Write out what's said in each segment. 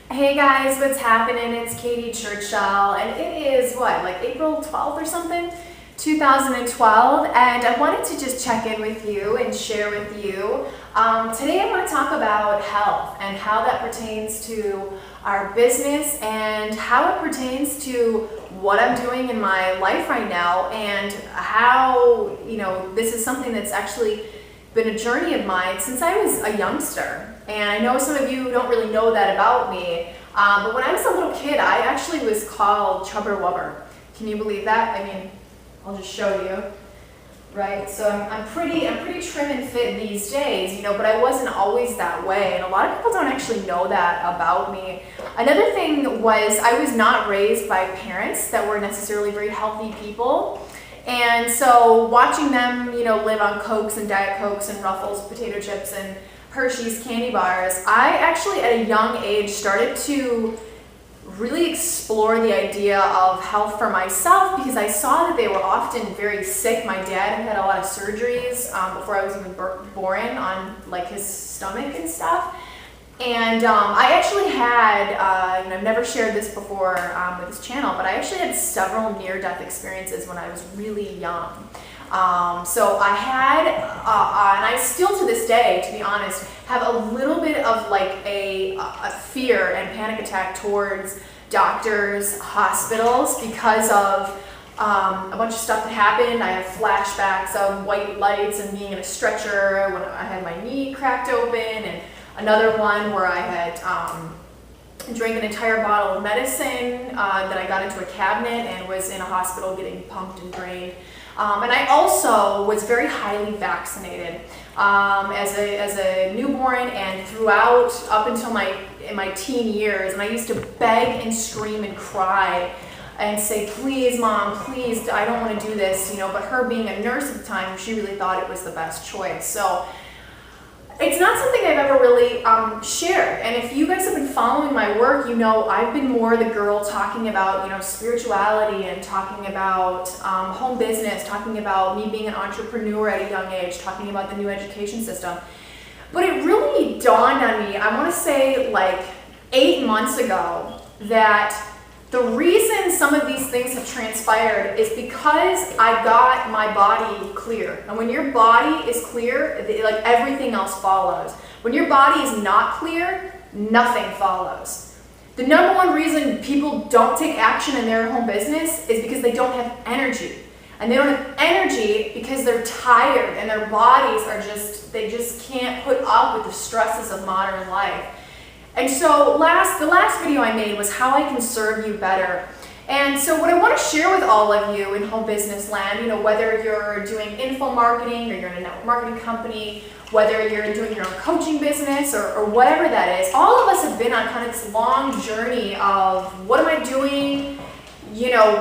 Hey guys, what's happening? It's Katie Churchill, and it is what, like April 12th or something? 2012, and I wanted to just check in with you and share with you. Today I want to talk about health and how that pertains to our business and how it pertains to what I'm doing in my life right now, and how, this is something that's actually been a journey of mine since I was a youngster. And I know some of you don't really know that about me, but when I was a little kid, I actually was called chubber wubber. Can you believe that? I mean, I'll just show you, right? So I'm pretty trim and fit these days, but I wasn't always that way, and a lot of people don't actually know that about me. Another thing was I was not raised by parents that were necessarily very healthy people. And so watching them, live on Cokes and Diet Cokes and Ruffles, potato chips and Hershey's candy bars, I actually at a young age started to really explore the idea of health for myself, because I saw that they were often very sick. My dad had a lot of surgeries before I was even born on like his stomach and stuff. And I actually had, I've never shared this before with this channel, but I actually had several near-death experiences when I was really young. So I had, and I still to this day, to be honest, have a little bit of like a fear and panic attack towards doctors, hospitals, because of a bunch of stuff that happened. I have flashbacks of white lights and being in a stretcher when I had my knee cracked open, and another one where I had drank an entire bottle of medicine that I got into a cabinet and was in a hospital getting pumped and drained. And I also was very highly vaccinated as a newborn and throughout up until in my teen years. And I used to beg and scream and cry and say, please mom, please, I don't want to do this, but her being a nurse at the time, she really thought it was the best choice. So it's not something I've ever really shared. And if you guys have been following my work, I've been more the girl talking about, spirituality and talking about home business, talking about me being an entrepreneur at a young age, talking about the new education system. But it really dawned on me, I want to say like 8 months ago, that the reason some of these things have transpired is because I got my body clear. And when your body is clear, like everything else follows. When your body is not clear, nothing follows. The number one reason people don't take action in their home business is because they don't have energy. And they don't have energy because they're tired and their bodies are they just can't put up with the stresses of modern life. And so the last video I made was how I can serve you better. And so what I want to share with all of you in home business land, whether you're doing info marketing or you're in a network marketing company, whether you're doing your own coaching business or whatever that is, all of us have been on kind of this long journey of what am I doing?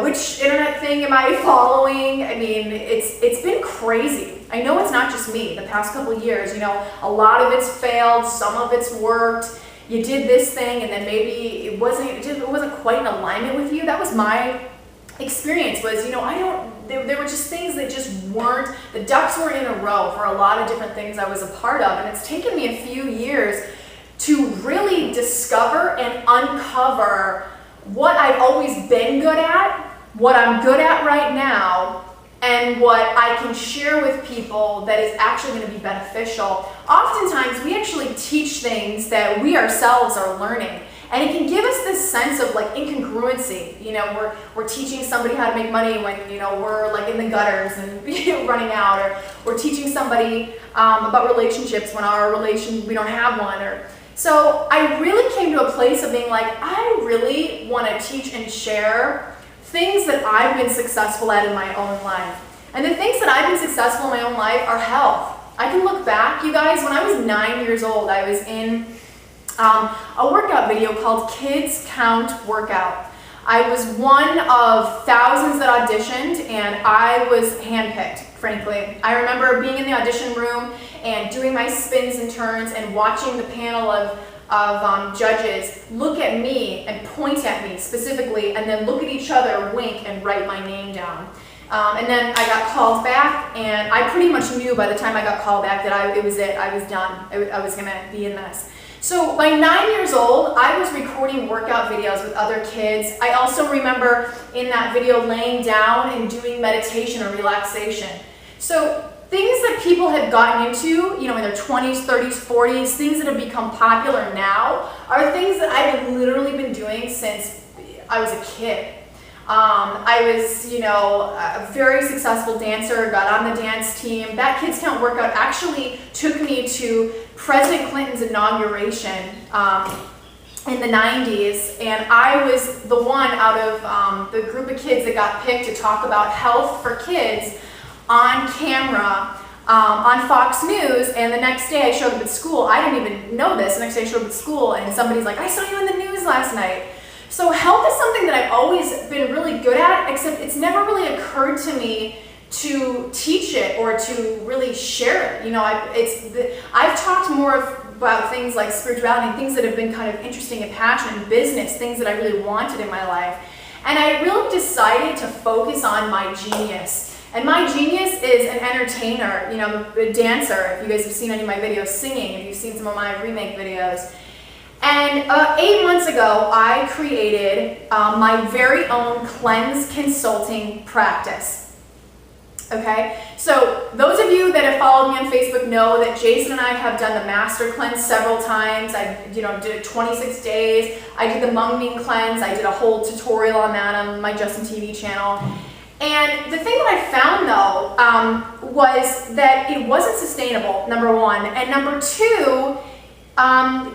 Which internet thing am I following? I mean, it's been crazy. I know it's not just me. The past couple of years, a lot of it's failed, some of it's worked. You did this thing and then maybe it wasn't quite in alignment with you. That was my experience, was, there were just things that just weren't, the ducks weren't in a row for a lot of different things I was a part of. And it's taken me a few years to really discover and uncover what I've always been good at, what I'm good at right now, and what I can share with people that is actually going to be beneficial. Oftentimes, we actually teach things that we ourselves are learning, and it can give us this sense of like incongruency. We're teaching somebody how to make money when we're like in the gutters and running out, or we're teaching somebody about relationships when we don't have one. So I really came to a place of being like, I really want to teach and share things that I've been successful at in my own life. And the things that I've been successful in my own life are health. I can look back, you guys, when I was 9 years old, I was in a workout video called Kids Count Workout. I was one of thousands that auditioned, and I was handpicked, frankly. I remember being in the audition room and doing my spins and turns and watching the panel of judges look at me and point at me specifically, and then look at each other, wink, and write my name down. And then I got called back, and I pretty much knew by the time I got called back that it was it. I was done. I was going to be in this. So by 9 years old, I was recording workout videos with other kids. I also remember in that video laying down and doing meditation or relaxation. So things that people have gotten into, in their 20s, 30s, 40s, things that have become popular now are things that I've literally been doing since I was a kid. I was, a very successful dancer, got on the dance team. That Kids Count workout actually took me to President Clinton's inauguration in the 90s, and I was the one out of the group of kids that got picked to talk about health for kids on camera on Fox News. And the next day I showed up at school. I didn't even know this. The next day I showed up at school and somebody's like, I saw you in the news last night. So health is something that I've always been really good at, except it's never really occurred to me to teach it or to really share it. I've talked more about things like spirituality and things that have been kind of interesting and passionate and business, things that I really wanted in my life. And I really decided to focus on my genius. And my genius is an entertainer, a dancer. If you guys have seen any of my videos singing, if you've seen some of my remake videos. And 8 months ago, I created my very own cleanse consulting practice. Okay, so those of you that have followed me on Facebook know that Jason and I have done the Master Cleanse several times. I did it 26 days. I did the Mung Bean Cleanse. I did a whole tutorial on that on my Justin TV channel. And the thing that I found though was that it wasn't sustainable, number one, and number two,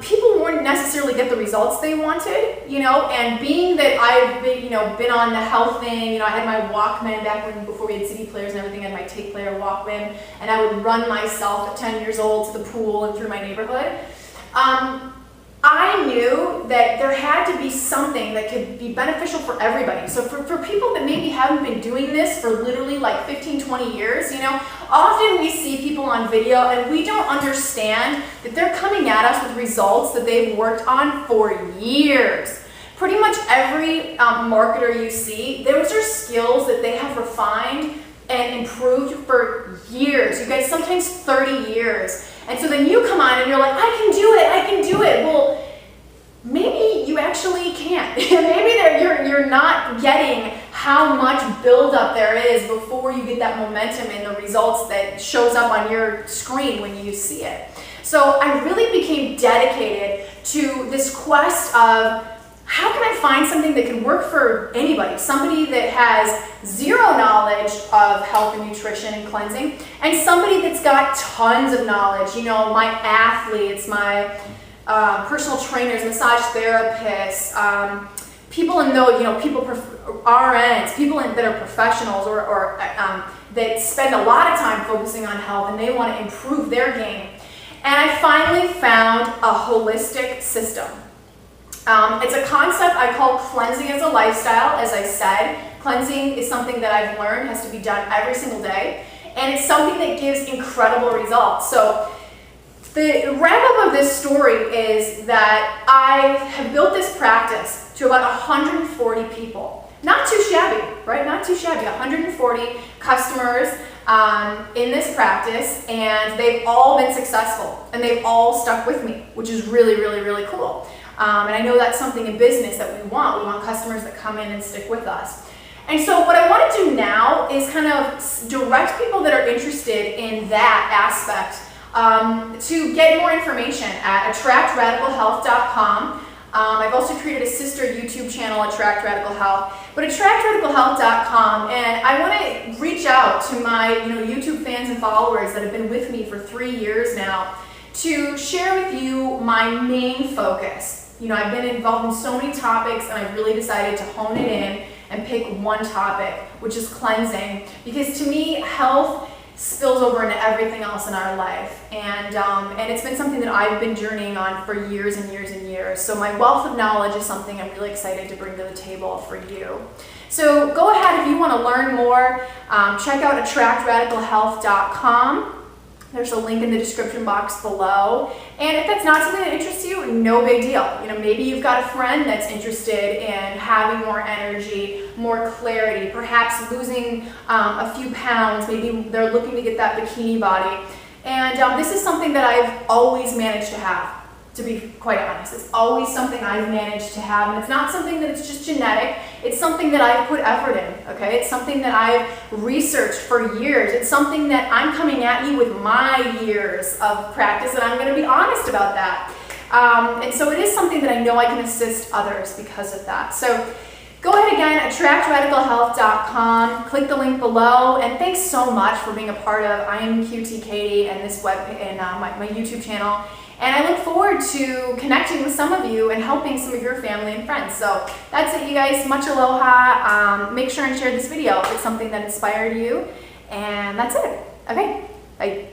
people wouldn't necessarily get the results they wanted, and being that I've been on the health thing, I had my Walkman back before we had CD players and everything. I had my tape player Walkman, and I would run myself at 10 years old to the pool and through my neighborhood. I knew that there had to be something that could be beneficial for everybody. So for people that maybe haven't been doing this for literally like 15, 20 years, often we see people on video and we don't understand that they're coming at us with results that they've worked on for years. Pretty much every marketer you see, those are skills that they have refined and improved for years. You guys, sometimes 30 years. And so then you come on and you're like, I can do it. Well, maybe you actually can't. Maybe you're not getting how much buildup there is before you get that momentum and the results that shows up on your screen when you see it. So I really became dedicated to this quest of how can I find something that can work for anybody? Somebody that has zero knowledge of health and nutrition and cleansing, and somebody that's got tons of knowledge. My athletes, my personal trainers, massage therapists, people in those, RNs, people that are professionals or that spend a lot of time focusing on health and they want to improve their game. And I finally found a holistic system. It's a concept I call cleansing as a lifestyle. As I said, cleansing is something that I've learned has to be done every single day, and it's something that gives incredible results. So the wrap-up of this story is that I have built this practice to about 140 people. Not too shabby, right? Not too shabby. 140 customers in this practice, and they've all been successful, and they've all stuck with me, which is really, really, really cool. And I know that's something in business that we want. We want customers that come in and stick with us. And so what I want to do now is kind of direct people that are interested in that aspect to get more information at attractradicalhealth.com. I've also created a sister YouTube channel, Attract Radical Health, but attractradicalhealth.com, and I want to reach out to my YouTube fans and followers that have been with me for 3 years now to share with you my main focus. I've been involved in so many topics, and I've really decided to hone it in and pick one topic, which is cleansing, because to me, health spills over into everything else in our life, and it's been something that I've been journeying on for years and years and years. So my wealth of knowledge is something I'm really excited to bring to the table for you. So go ahead, if you want to learn more, check out attractradicalhealth.com. There's a link in the description box below. And if that's not something that interests you, no big deal. Maybe you've got a friend that's interested in having more energy, more clarity, perhaps losing a few pounds. Maybe they're looking to get that bikini body. And this is something that I've always managed to have. to be quite honest. It's always something I've managed to have, and it's not something that it's just genetic. It's something that I've put effort in, okay? It's something that I've researched for years. It's something that I'm coming at you with my years of practice, and I'm gonna be honest about that. And so it is something that I know I can assist others because of that. So go ahead again, attractradicalhealth.com, click the link below, and thanks so much for being a part of I Am QT Katie and this my YouTube channel. And I look forward to connecting with some of you and helping some of your family and friends. So that's it, you guys. Much aloha. Make sure and share this video if it's something that inspired you. And that's it. Okay, bye.